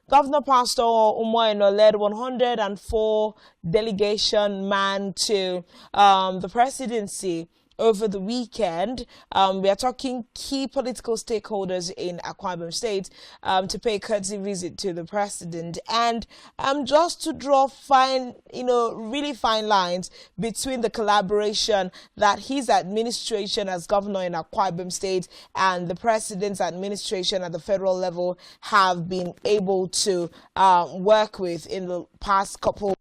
Governor Pastor Umoino led 104 delegation man to the presidency over the weekend. We are talking key political stakeholders in Akwa Ibom State to pay a courtesy visit to the president, and just to draw fine, really fine lines between the collaboration that his administration as governor in Akwa Ibom State and the president's administration at the federal level have been able to work with in the past couple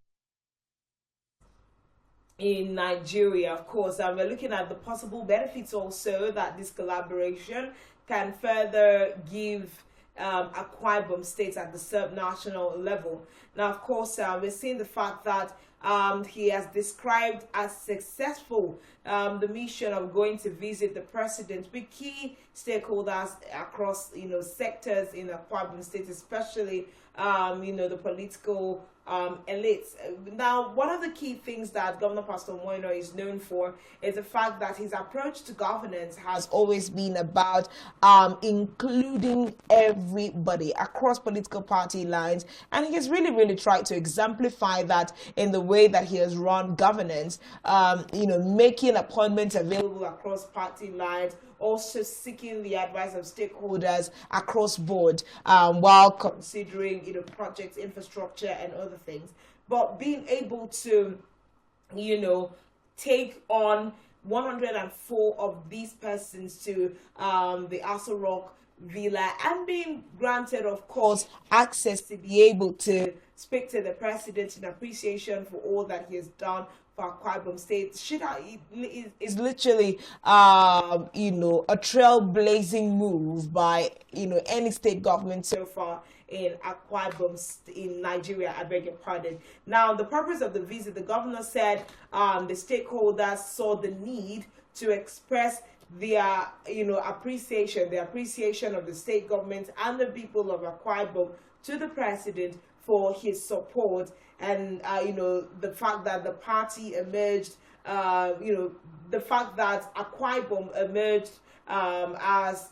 in Nigeria, of course, and we're looking at the possible benefits also that this collaboration can further give Akwa Ibom State at the sub-national level. Now, of course, we're seeing the fact that he has described as successful the mission of going to visit the president with key stakeholders across, sectors in Akwa Ibom State, especially, the political elites. Now, one of the key things that Governor Pastor Moino is known for is the fact that his approach to governance has always been about including everybody across political party lines, and he has really tried to exemplify that in the way that he has run governance, making appointments available across party lines, also seeking the advice of stakeholders across board while considering projects, infrastructure and other things, but being able to take on 104 of these persons to the Aso Rock Villa and being granted, of course, access to be able to speak to the president in appreciation for all that he has done for Akwa Ibom State is literally, a trailblazing move by, any state government so far in Akwa Ibom in Nigeria. I beg your pardon. Now, the purpose of the visit, the governor said the stakeholders saw the need to express their, appreciation of the state government and the people of Akwa Ibom to the president for his support, and the fact that the party emerged, the fact that Akwa Ibom emerged as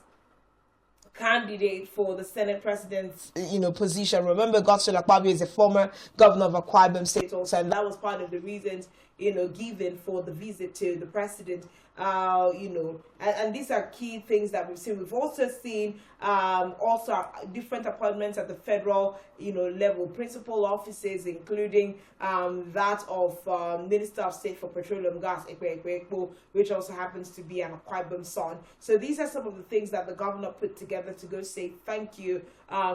candidate for the Senate president's position. Remember, Godswill Akpabio is a former governor of Akwa Ibom State also, and that was part of the reasons given for the visit to the president. And these are key things that we've seen. We've also seen also different appointments at the federal level, principal offices, including that of Minister of State for Petroleum Gas, Ekwe, which also happens to be an Akwa Ibom son. So these are some of the things that the governor put together to go say thank you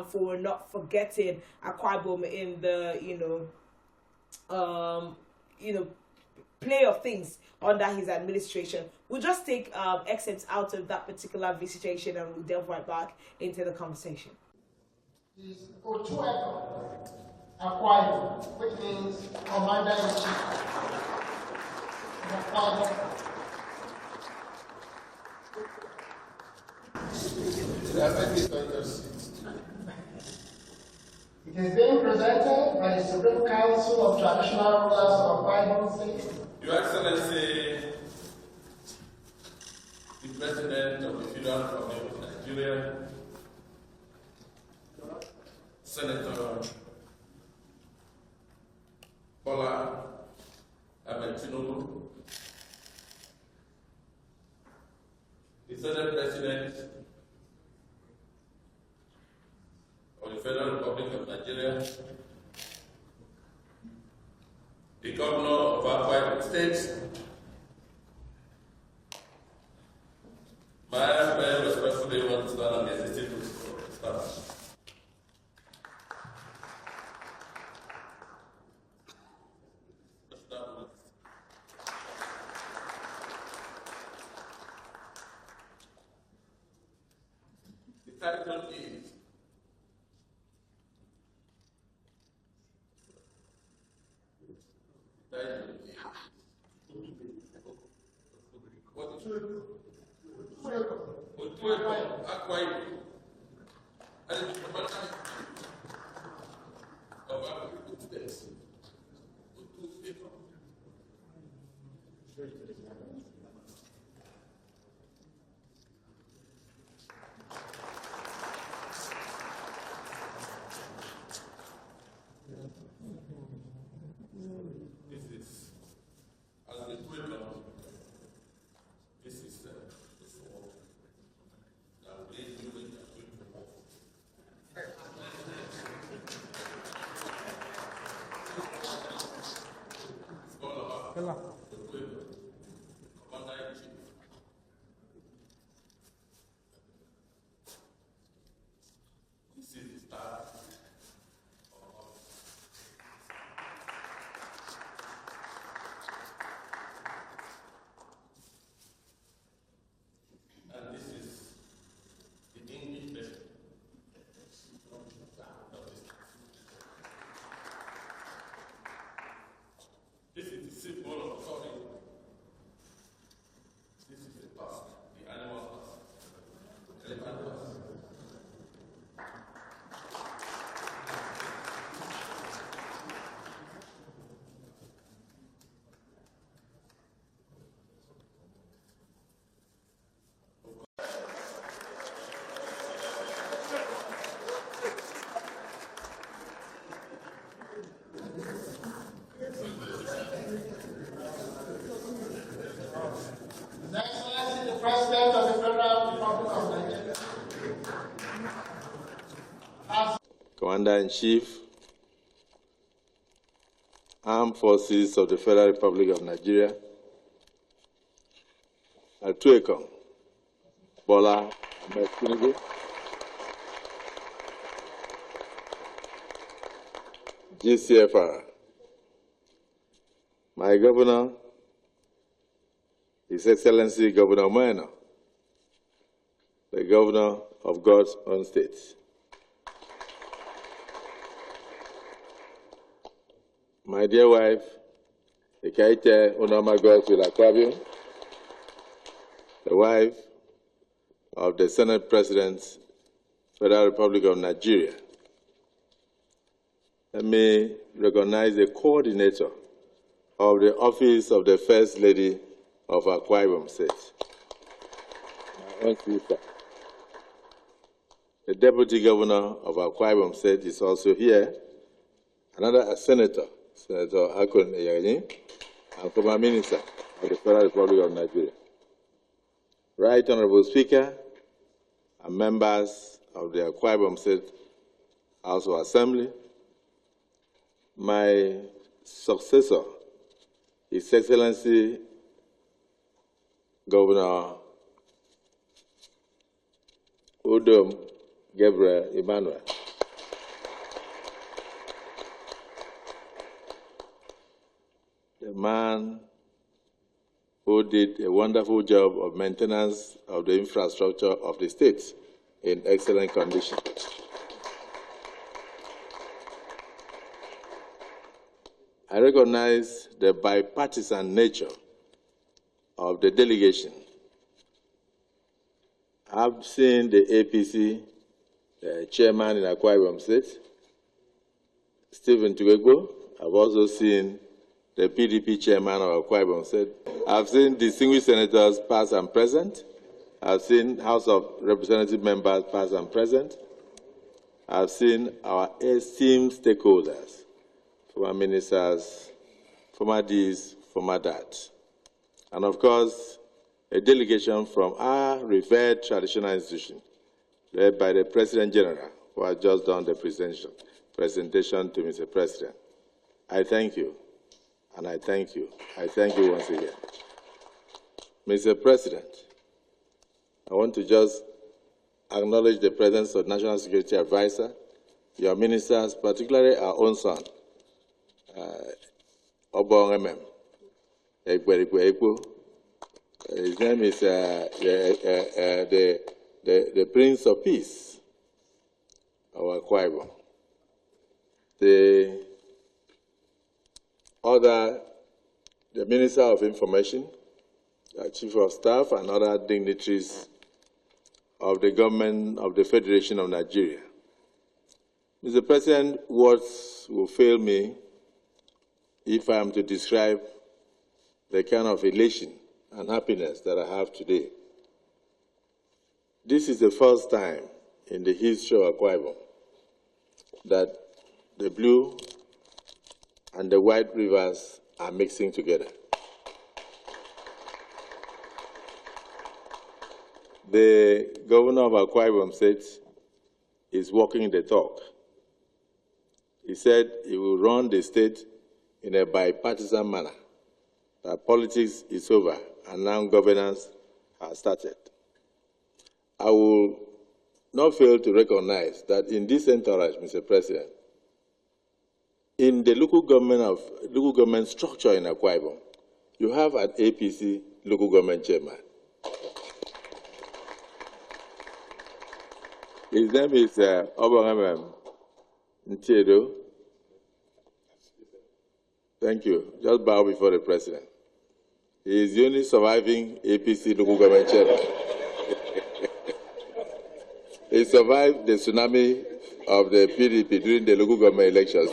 for not forgetting Akwa Ibom in the play of things under his administration. We'll just take excerpts out of that particular visitation and we'll delve right back into the conversation. Is Ochueko Akwa, which means Commander-in-Chief. It is being presented by the Supreme Council of Traditional Rulers of Akwa Ibom State. Your Excellency, the President of the Federal Republic of Nigeria, Senator Bola Ahmed Tinubu, the Senate President of the Federal Republic of Nigeria, the Governor of Akwa Ibom State, I very respectfully want to stand on the existing staff. The title is Akwa Ibom. And the commander of Akwa Ibom State. Commander-in-Chief. This is the start of office. And this is the English version of this. This is the symbol of authority. This is the tusk, the animal tusk, elephant tusk. His Excellency, the President of the Federal Republic of Nigeria, Commander-in-Chief, Armed Forces of the Federal Republic of Nigeria, Atuekong, Bola Ahmed Tinubu, GCFR, my Governor, His Excellency Governor Moeno, the Governor of God's own state. My dear wife, Ekaite Onoma Godswill Akwabio, the wife of the Senate President, Federal Republic of Nigeria. Let me recognize the coordinator of the Office of the First Lady of Akwa Ibom State, my own sister. The Deputy Governor of Akwa Ibom State is also here, another senator, Senator Akon Eyagini, and former Minister of the Federal Republic of Nigeria. Right Honorable Speaker and members of the Akwa Ibom State House of Assembly, my successor, His Excellency Governor Udom Gabriel Emmanuel. The man who did a wonderful job of maintenance of the infrastructure of the state in excellent condition. I recognize the bipartisan nature of the delegation. I've seen the APC chairman in Akwa Ibom State, Stephen Tugegbo. I've also seen the PDP chairman of Akwa Ibom State. I've seen distinguished senators past and present. I've seen House of Representative members past and present. I've seen our esteemed stakeholders, former ministers, former Ds, former Dat. And of course, a delegation from our revered traditional institution, led by the President General, who has just done the presentation to Mr. President. I thank you, and I thank you. I thank you once again. Mr. President, I want to just acknowledge the presence of National Security Advisor, your ministers, particularly our own son, Obong MM. His name is the Prince of Peace, our Akwa Ibom. The Minister of Information, the Chief of Staff, and other dignitaries of the government of the Federation of Nigeria. Mr. President, words will fail me if I am to describe the kind of elation and happiness that I have today. This is the first time in the history of Akwa Ibom that the blue and the white rivers are mixing together. The governor of Akwa Ibom State is walking the talk. He said he will run the state in a bipartisan manner. that politics is over and now governance has started. I will not fail to recognize that in this entourage, Mr. President, in the local government structure in Akwa Ibom, you have an APC local government chairman. His name is Obangame Ntiedo. Thank you. Just bow before the president. He is the only surviving APC local government chairman. He survived the tsunami of the PDP during the local government elections.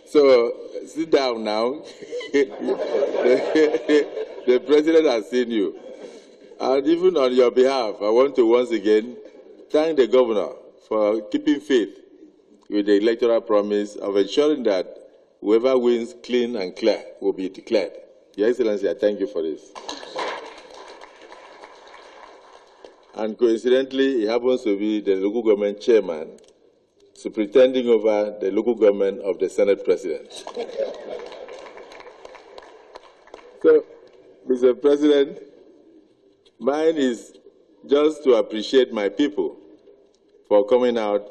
So sit down now. The president has seen you. And even on your behalf, I want to once again thank the governor for keeping faith with the electoral promise of ensuring that whoever wins clean and clear will be declared. Your Excellency, I thank you for this. And coincidentally, he happens to be the local government chairman superintending over the local government of the Senate President. So, Mr. President, mine is just to appreciate my people for coming out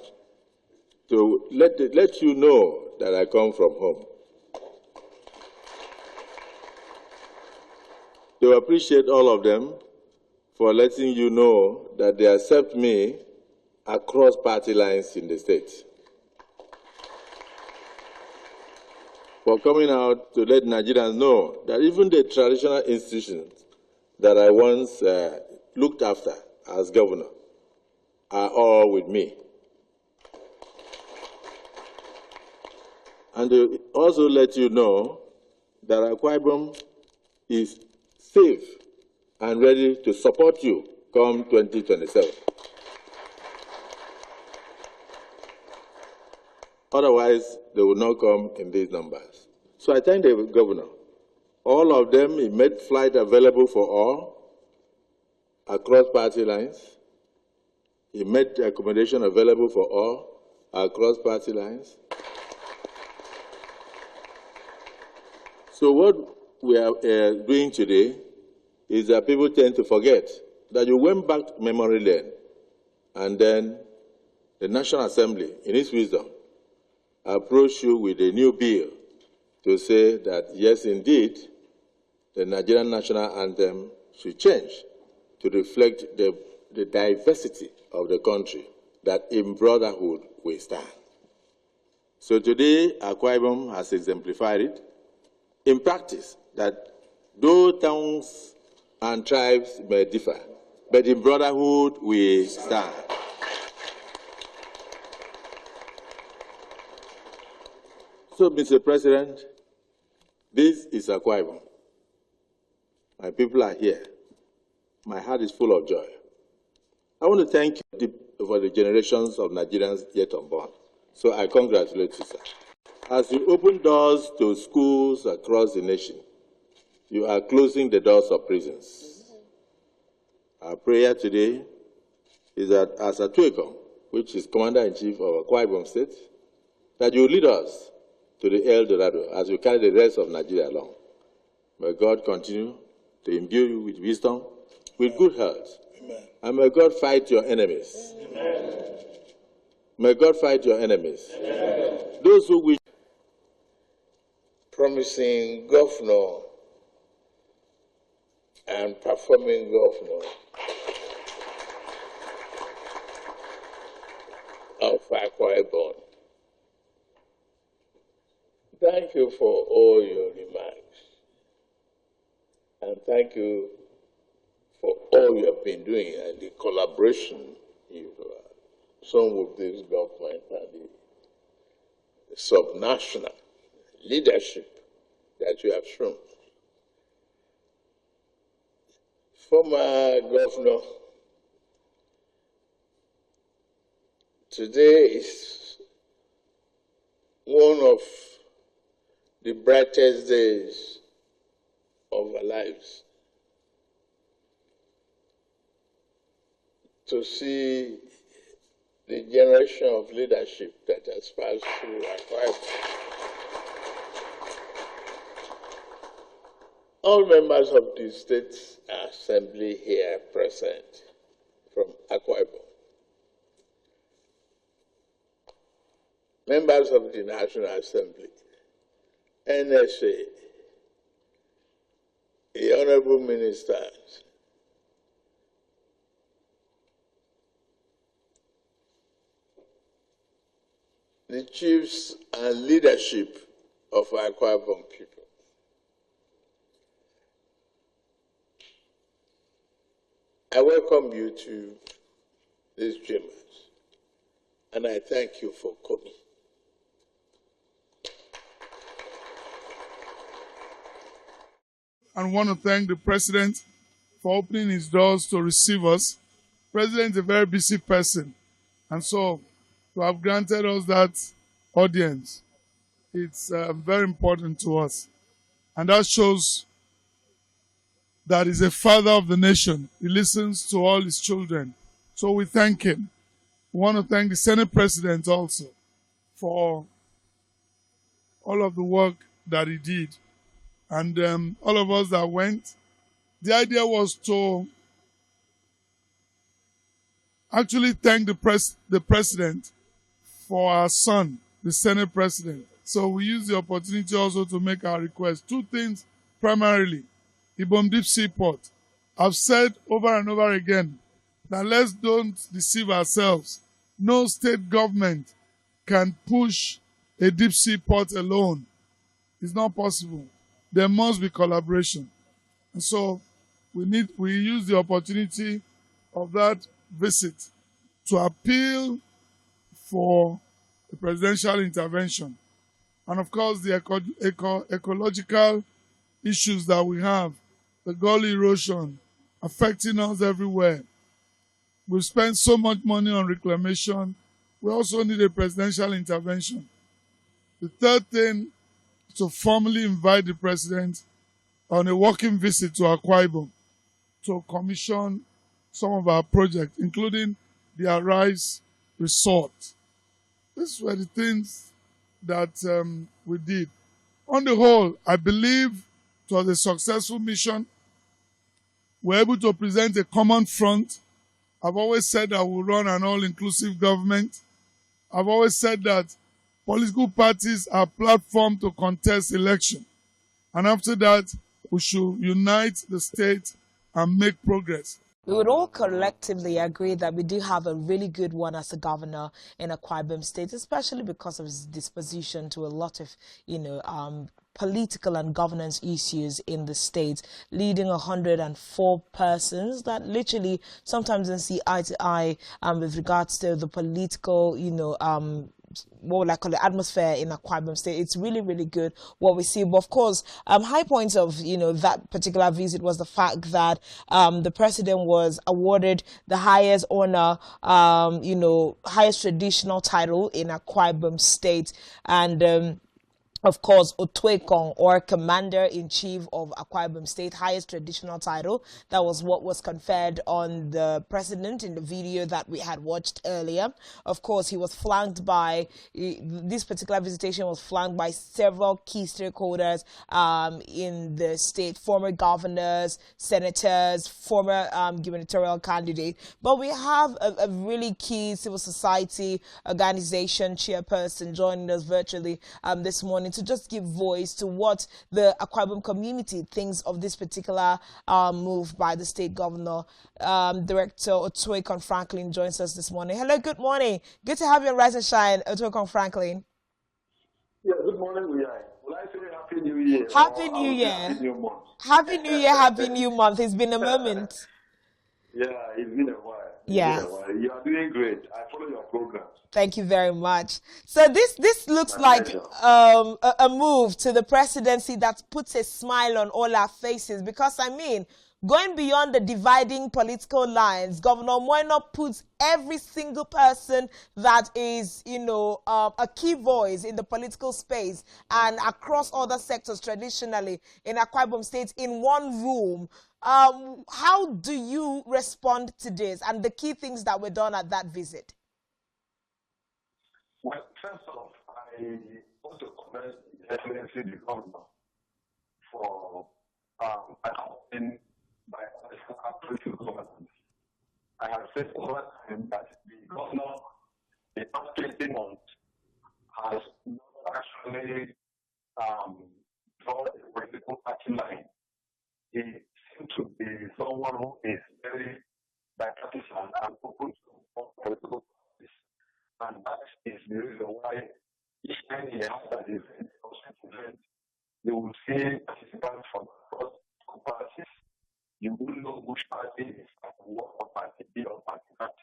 to let you know that I come from home. To appreciate all of them for letting you know that they accept me across party lines in the state. For coming out to let Nigerians know that even the traditional institutions that I once looked after as governor are all with me. And to also let you know that Akwa Ibom is safe and ready to support you come 2027. Otherwise, they will not come in these numbers. So I thank the governor. All of them, he made flight available for all across party lines. He made accommodation available for all across party lines. So what we are doing today is that people tend to forget that you went back to memory lane, and then the National Assembly, in its wisdom, approached you with a new bill to say that, yes, indeed, the Nigerian national anthem should change to reflect the diversity of the country, that in brotherhood we stand. So today, Akwa Ibom has exemplified it in practice, that though towns and tribes may differ, but in brotherhood we stand. So, Mr. President, this is Akwa Ibom. My people are here. My heart is full of joy. I want to thank you for the generations of Nigerians yet unborn. So I congratulate you, sir. As you open doors to schools across the nation, you are closing the doors of prisons. Our prayer today is that as Atuekom, which is Commander-in-Chief of Akwa Ibom State, that you lead us to the El Dorado as you carry the rest of Nigeria along. May God continue to imbue you with wisdom, with good health. Amen. And may God fight your enemies. Amen. May God fight your enemies. Amen. Those who wish. Promising governor and performing governor of Akwa Ibom. Thank you for all your remarks, and thank you for all you have been doing and the collaboration you've shown with this government and the subnational leadership that you have shown. Former governor, today is one of the brightest days of our lives. To see the generation of leadership that has passed through our life. all members of the State Assembly here present from Akwa Ibom, members of the National Assembly, NSA, the honorable ministers, the chiefs and leadership of Akwa Ibom people. I welcome you to these chambers, and I thank you for coming. And want to thank the President for opening his doors to receive us. President is a very busy person, and so to have granted us that audience, it's very important to us. And that shows that he's a father of the nation. He listens to all his children. So we thank him. We want to thank the Senate President also for all of the work that he did. And all of us that went, the idea was to actually thank the President for our son, the Senate President. So we use the opportunity also to make our request. Two things primarily. Ibom Deep Seaport. I've said over and over again that let's don't deceive ourselves. No state government can push a deep sea port alone. It's not possible. There must be collaboration. And so we use the opportunity of that visit to appeal for a presidential intervention. And of course, the ecological issues that we have, the gully erosion affecting us everywhere. We've spent so much money on reclamation. We also need a presidential intervention. The third thing is to formally invite the President on a walking visit to Akwa Ibom to commission some of our projects, including the RnS Resort. These were the things that we did. On the whole, I believe it was a successful mission. We're able to present a common front. I've always said that we'll run an all-inclusive government. I've always said that political parties are platform to contest election. And after that, we should unite the state and make progress. We would all collectively agree that we do have a really good one as a governor in Akwa Ibom State, especially because of his disposition to a lot of, political and governance issues in the state, leading 104 persons that literally sometimes don't see eye to eye with regards to the political, what would I call it, atmosphere in Akwa Ibom State. It's really, really good what we see. But of course, high points of, that particular visit was the fact that the president was awarded the highest honor, highest traditional title in Akwa Ibom State. And of course, Otuekong, or Commander-in-Chief of Akwa Ibom State, highest traditional title. That was what was conferred on the president in the video that we had watched earlier. Of course, he was flanked by, this particular visitation was flanked by several key stakeholders in the state, former governors, senators, former gubernatorial candidates. But we have a really key civil society organization chairperson joining us virtually this morning to just give voice to what the Akwa Ibom community thinks of this particular move by the state governor. Director Otuekong Franklin joins us this morning. Hello, good morning. Good to have you on Rise and Shine, Otuekong Franklin. Yeah, good morning, Uyai. Will I say Happy New Year? Happy New Year. Happy New Month. Happy New Year, Happy New Month. It's been a moment. Yeah, it's been a while. Yeah. You are doing great. I follow your programs. Thank you very much. So this looks like a move to the presidency that puts a smile on all our faces, because going beyond the dividing political lines, Governor Moeno puts every single person that is, a key voice in the political space and across other sectors traditionally in Akwa Ibom State in one room. How do you respond to this and the key things that were done at that visit? Well, first off, I want to commend the Excellency the Governor for adopting by political governance. I have said over time that the governor, the past 20 months, has not actually drawn a political party line. He seems to be someone who is very bipartisan and open to all political parties. And that is the reason why each time he has an event or such event, you will see participants from across parties. You will know which party is at what party B or party that.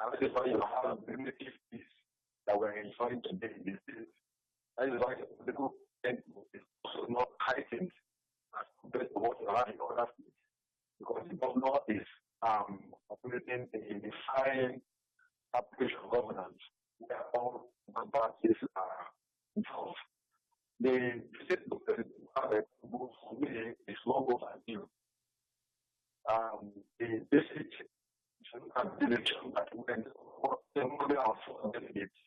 And that is why you have the relative peace that we're enjoying today in this state. That is why the political tempo is also not heightened as compared to what you have in other states. Because the governor is operating a defined approach of governance where all parties are involved. The visit to the for me is long overdue. The visit to delegation that went more of delegates,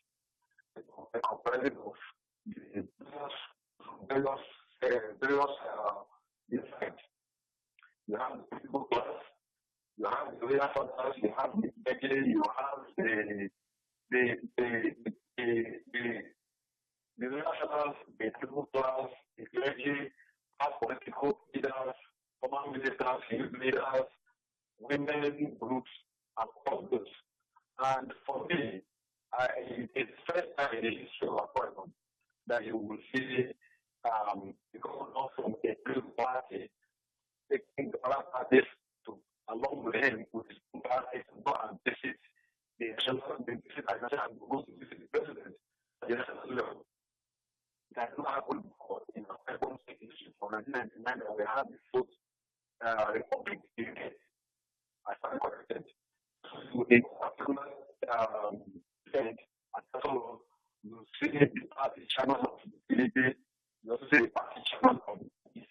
comprising of the various insights. You have the people class, you have the real fathers, you have the Delegation, you have the nationals, the people class, the clergy, past political leaders, former ministers, youth leaders, women groups, and all those. And for me, it's the first time in the history of appointment that you will see the governor from a political party taking the other parties to, along with him, with his own party to go and visit the national and go to visit the president at the national level. That has not happened before in our own state history from 1999 that we had the fourth republic in the UK. I stand corrected. So in particular event, and also you see the party chairman of the PDP, you also see the party chairman of the EC.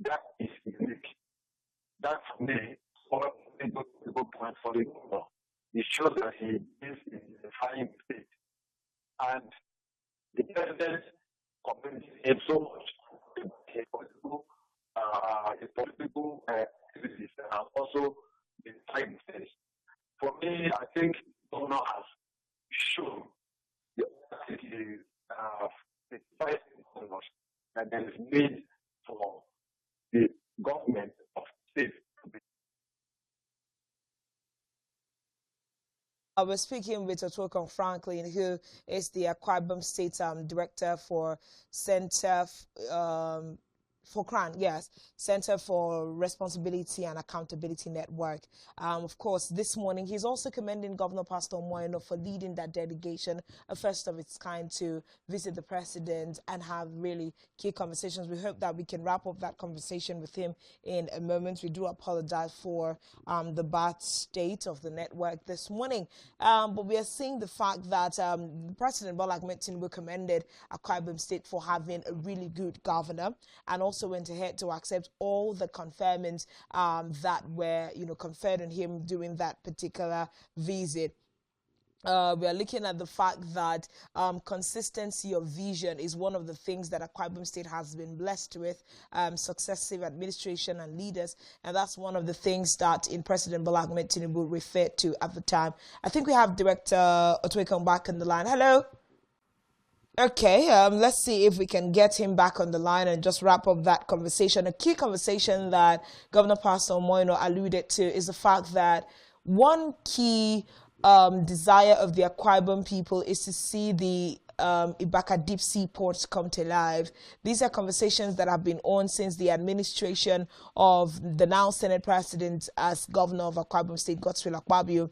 That is unique. That for me is a good point for the governor. It shows that he is in a defining state. And the president commended him so much his political activities and also the time stage. For me, I think the governor has shown the activity of the vice governors that there is need for the government of the state to be. We're speaking with Otwokon Franklin, who is the Akwa Ibom State Director for Center for CRAN, yes, Center for Responsibility and Accountability Network. Of course, this morning, he's also commending Governor Pastor Moino for leading that delegation, a first of its kind, to visit the president and have really key conversations. We hope that we can wrap up that conversation with him in a moment. We do apologize for the bad state of the network this morning. But we are seeing the fact that President Bola Ahmed Tinubu commended Akwa Ibom State for having a really good governor, and also went ahead to accept all the conferments that were, conferred on him during that particular visit. We are looking at the fact that consistency of vision is one of the things that Akwa Ibom State has been blessed with, successive administration and leaders, and that's one of the things that in President Bola Ahmed Tinubu referred to at the time. I think we have Director Otwokon back on the line. Hello. Okay, let's see if we can get him back on the line and just wrap up that conversation. A key conversation that Governor Pastor Moino alluded to is the fact that one key desire of the Akwa Ibom people is to see the Ibaka Deep Sea ports come to life. These are conversations that have been on since the administration of the now Senate President as Governor of Akwa Ibom State, Godswill Akpabio,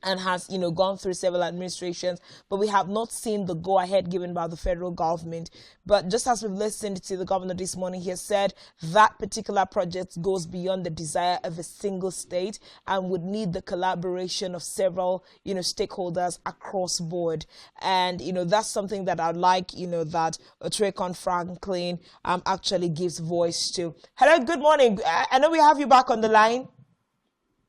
and has, gone through several administrations, but we have not seen the go-ahead given by the federal government. But just as we've listened to the governor this morning, he has said that particular project goes beyond the desire of a single state and would need the collaboration of several, stakeholders across board. And, that's something that I'd like, that Otwokon Franklin actually gives voice to. Hello, good morning. I know we have you back on the line.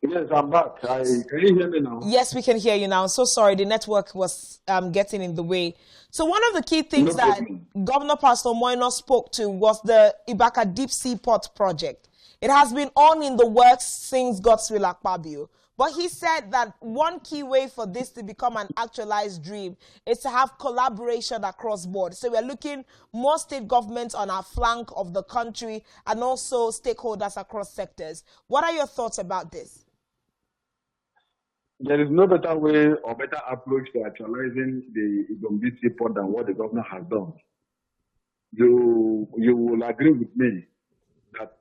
Yes, I'm back. Can you hear me now? Yes, we can hear you now. So sorry, the network was getting in the way. So one of the key things No that problem. Governor Pastor Moino spoke to was the Ibaka Deep Sea Port project. It has been on in the works since Godswill Akpabio. But he said that one key way for this to become an actualized dream is to have collaboration across board. So we're looking more state governments on our flank of the country and also stakeholders across sectors. What are your thoughts about this? There is no better way or better approach to actualizing the Igombi seaport than what the governor has done. You will agree with me that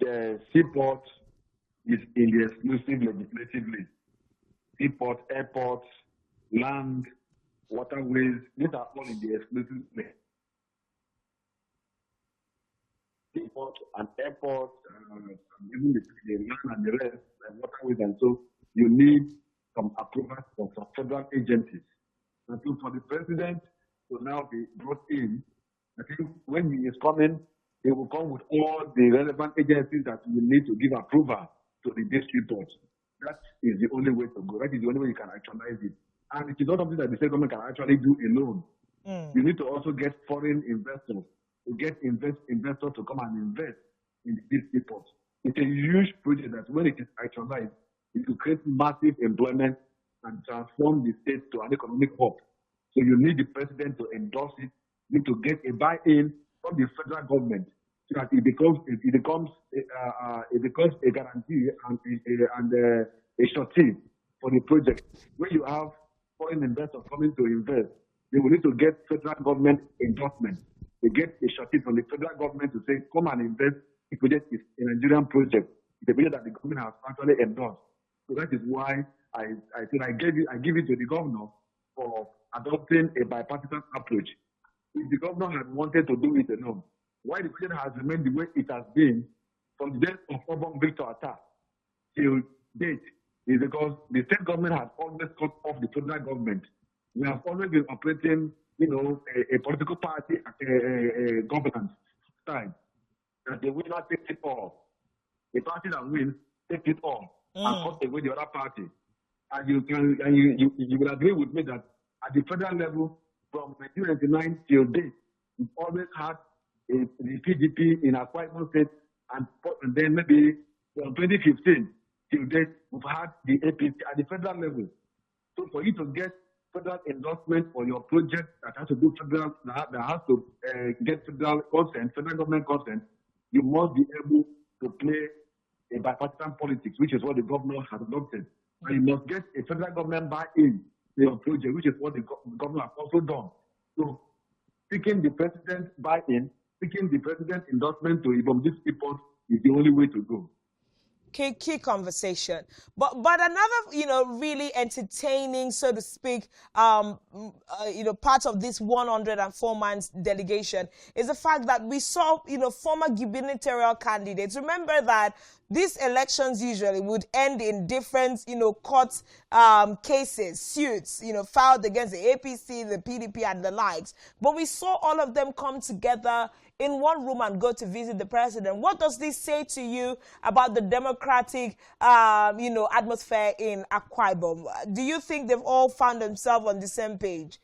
the seaport is in the exclusive legislatively. Seaport, airports, land, waterways, these are all in the exclusive list. Seaport and airports, even the land and the rest, waterways, and so you need some approval from some federal agencies. And so for the president to now be brought in, I think when he is coming, he will come with all the relevant agencies that will need to give approval to the district report. That is the only way to go. That is the only way you can actualize it. And it is not something that the state government can actually do alone. You need to also get foreign investors, to get investors to come and invest in this report. It's a huge project that when it is actualized, it will create massive employment and transform the state to an economic hub. So you need the president to endorse it. You need to get a buy-in from the federal government so that it becomes a guarantee and a surety for the project. When you have foreign investors coming to invest, they will need to get federal government endorsement. They get a surety from the federal government to say, come and invest. The project is a Nigerian project. It's a project that the government has actually endorsed. So that is why I said I give it to the governor for adopting a bipartisan approach. If the governor had wanted to do it alone, why the project has remained the way it has been from the days of Obon Victor Atta till date is because the state government has always cut off the federal government. We have always been operating, a political party governance style. That the winner takes it all. The party that wins takes it all and cut away the other party. And you will agree with me that at the federal level, from 1999 till date, we've always had the PDP in Akwa Ibom State, and then maybe from 2015 till date, we've had the APC at the federal level. So for you to get federal endorsement for your project that has to do federal, that has to get federal consent, federal government consent, you must be able to play a bipartisan politics, which is what the governor has adopted. And you must get a federal government buy-in to your project, which is what the governor has also done. So seeking the president's buy-in, seeking the president's endorsement to Ibom this report is the only way to go. Key conversation, but another really entertaining, so to speak, part of this 104 man's delegation is the fact that we saw former gubernatorial candidates. Remember that these elections usually would end in different court cases, suits filed against the APC, the PDP, and the likes. But we saw all of them come together in one room and go to visit the president. What does this say to you about the democratic, atmosphere in Akwa Ibom? Do you think they've all found themselves on the same page?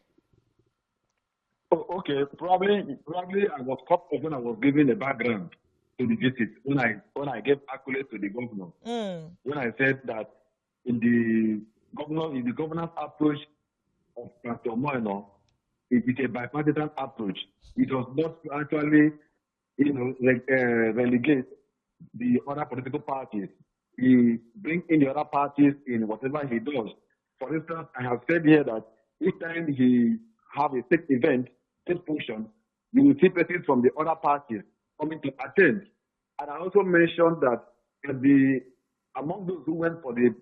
Oh, okay, probably I was caught up when I was giving a background to the visit when I gave accolades to the governor. When I said that in the governor's approach of Pastor Moino, it is a bipartisan approach. It does not actually, relegate the other political parties. He brings in the other parties in whatever he does. For instance, I have said here that each time he have a state event, state function, you will see persons from the other parties coming to attend. And I also mentioned that among those who went for the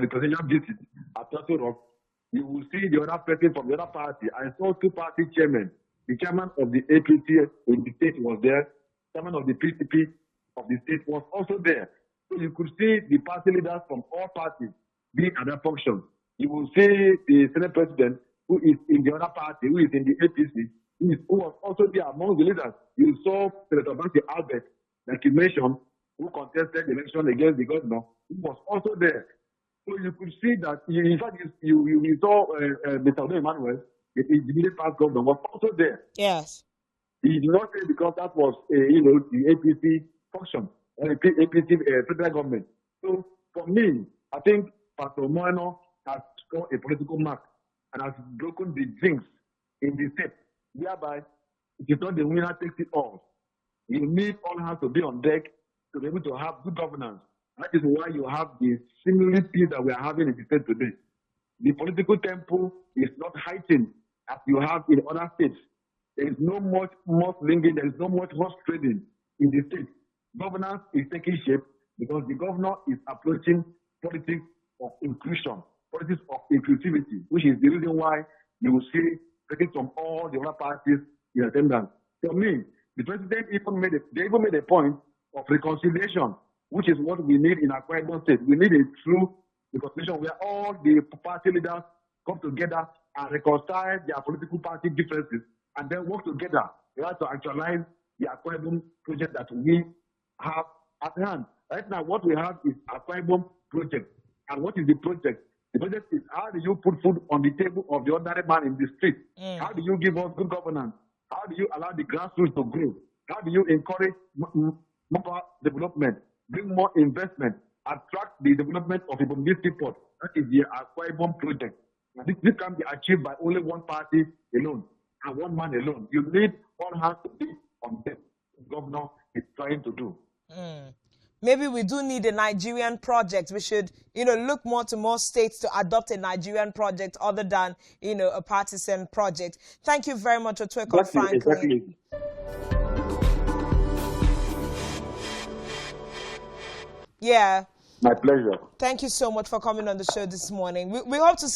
presidential visit at Turtle Rock, you will see the other person from the other party. I saw two party chairmen. The chairman of the APC in the state was there. Chairman of the PCP of the state was also there. So you could see the party leaders from all parties being at that function. You will see the Senate President who is in the other party, who is in the APC, who was also there among the leaders. You saw Senator Banky Albert, like you mentioned, who contested the election against the governor, who was also there. So you could see that, in fact, you saw Mr. Emmanuel, the immediate past governor, was also there. Yes. He did not say because that was, the APC function, or the APC federal government. So for me, I think Pastor Moeno has scored a political mark and has broken the jinx in the state, whereby it is not the winner takes it all. You need all hands to be on deck to be able to have good governance. That is why you have the seemingly peace that we are having in the state today. The political tempo is not heightened as you have in other states. There is no much linking, there is no much horse trading in the state. Governance is taking shape because the governor is approaching politics of inclusion, politics of inclusivity, which is the reason why you will see taking from all the other parties in attendance. For me, the president even made a point of reconciliation, which is what we need in Akwa Ibom State. We need a true reconciliation where all the party leaders come together and reconcile their political party differences and then work together to actualize the Akwa Ibom project that we have at hand. Right now, what we have is Akwa Ibom project. And what is the project? The project is how do you put food on the table of the ordinary man in the street? How do you give us good governance? How do you allow the grassroots to grow? How do you encourage more development, bring more investment, attract the development of Ibom people? That is the Akwa Ibom project. And this can be achieved by only one party alone and one man alone. You need all hands to be on deck. The governor is trying to do. Maybe we do need a Nigerian project. We should, look more to more states to adopt a Nigerian project other than, a partisan project. Thank you very much, Otweko Franklin. Exactly. Yeah. My pleasure. Thank you so much for coming on the show this morning. We hope to see